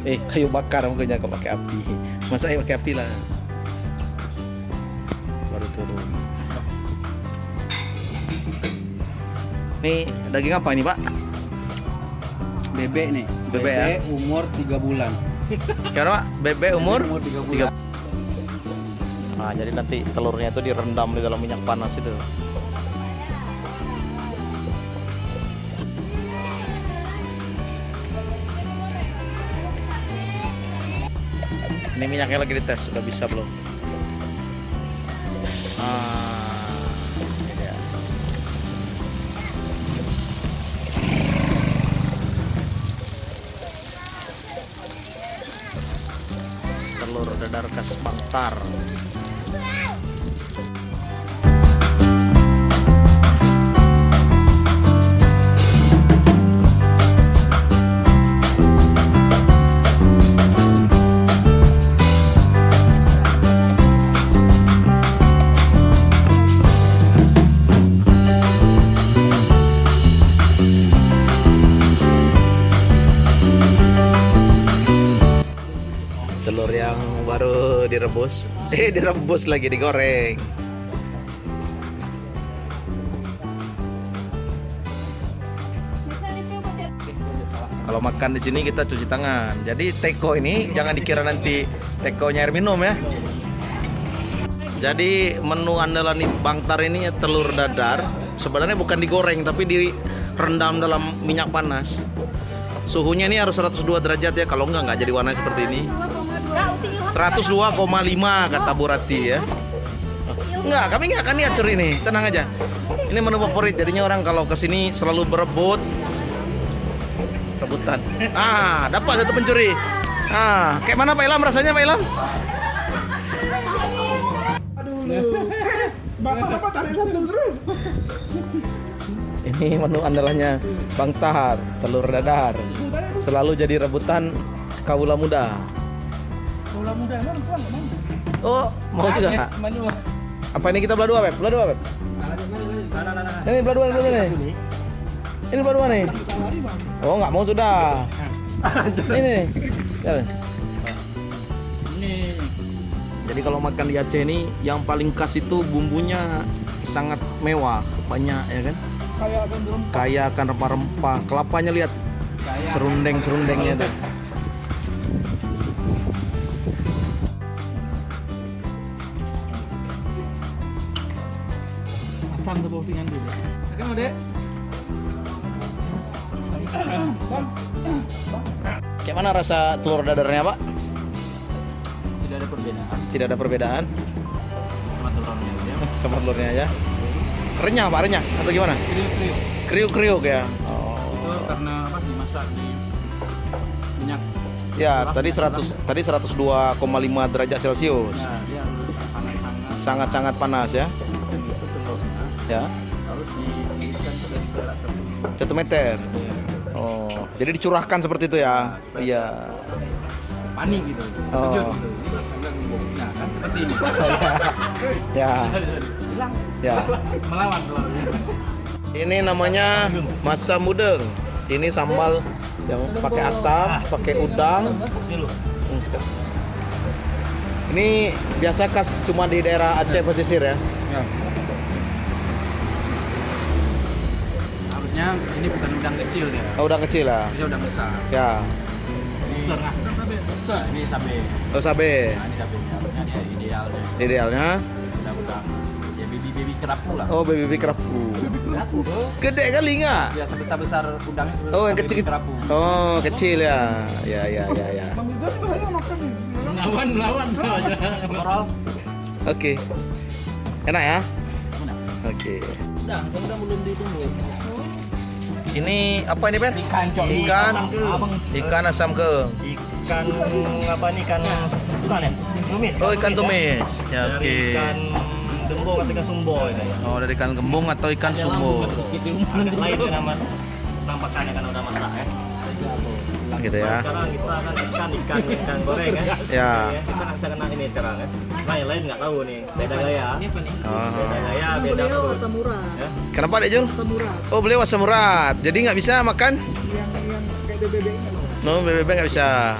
Kayu bakar makanya kau pakai api. Masa pakai api lah. Baru turun. Nih daging apa ini, Pak? Bebek nih. Bebek ya? Umur 3 bulan. Kira Pak, bebek umur 3 bulan. Nah, jadi nanti telurnya itu direndam di dalam minyak panas itu. Ini minyaknya lagi dites, sudah bisa belum? Ini dia. Telur dadar khas Bangtar. Telur yang baru direbus, direbus lagi digoreng. Kalau makan di sini kita cuci tangan. Jadi teko ini jangan dikira nanti tekonya air minum ya. Jadi menu andalan di Bangtar ini telur dadar. Sebenarnya bukan digoreng tapi direndam dalam minyak panas. Suhunya ini harus 102 derajat ya. Kalau nggak jadi warna seperti ini. 102,5 kata Bu Rati ya. Enggak, kami nggak akan niat curi ini. Tenang aja. Ini menu favorit. Jadinya orang kalau kesini selalu berebut. Rebutan. Dapat satu pencuri. Kayak mana Pak Ilham rasanya Pak Ilham? Bapak tarik satu terus. Ini menu andalannya Bangtar, telur dadar. Selalu jadi rebutan kaula muda. Kaula muda emang tuan enggak mau. Oh, mau juga nggak? Apa ini kita belah dua, Beb? Belah dua, Beb? Ini belah dua nih. Ini belah dua nih. Oh, nggak mau sudah. Ini. Ini Jadi kalau makan di Aceh ini yang paling khas itu bumbunya sangat mewah, banyak ya kan? Kaya akan rempah-rempah. Kelapanya lihat serundeng-serundengnya tuh. Asam tuh dengan dulu. Kan Dek? Kayak mana rasa telur dadarnya, Pak? tidak ada perbedaan Tidak ada perbedaan sama telurnya aja. sama telurnya aja. Renyah, Pak, renyah atau gimana? Kriuk-kriuk. Kriuk-kriuk ya. Itu karena apa? Dimasak di minyak. Ya, tadi 102,5 derajat Celcius. Nah, dia harus sangat-sangat Sangat-sangat panas ya. dan itu telurnya Ya, harus diiriskan ke dari jarak 1 meter. Oh, jadi dicurahkan seperti itu ya. Iya. panik gitu, Oh. terjun gitu. Ini sangat gembok. Nah, kan seperti ini. Ya, Hilang, ya. melawan telurnya. Ini namanya masam mudeng. Ini sambal yang pakai asam, pakai udang. Ini biasa khas cuma di daerah Aceh pesisir ya. Ya. Harusnya ini bukan udang kecil dia. Oh, udang kecil lah. Ini udang besar. Ya. Ini ini sabe. Oh, sabe. Nah, ini sabe. Harusnya dia idealnya. Idealnya. Udang-udang. Ya baby kerapu lah. Oh, baby kerapu. Kerapu. Gede kali nggak? Ya sebesar udangnya. Oh, yang baby kecil. kerapu. Oh, kecil ya. Ya. Bang Yuda nih bahaya makan nih. Melawan aja. Moral. Oke. Enak ya? Mana? Oke. Udah belum ditunggu. Ini apa ini, Ben? Ikan cok. Ikan. Abang. Ikan asam keung. Ikan apa nih? Ikan bukan ya? Tumis. Oh, ikan tumis. Ya, oke. Dari ikan gembong atau ikan sumbo ini. Oh, dari ikan gembung atau ikan sumbo. Lain ya nama nampakannya kan udah masak ya. Gitu ya. Sekarang kita akan ikan goreng ya. Ya. Kita bisa kena ini sekarang ya. Lain nggak tahu nih. Beda gaya. Ini apa nih? Oh. Beda gaya, beda food. asam urat, Ya. Kenapa, Dek Jul? asam urat Oh, beliau asam urat. Jadi nggak bisa makan? yang kayak bebek ini loh. No, bebek nggak bisa.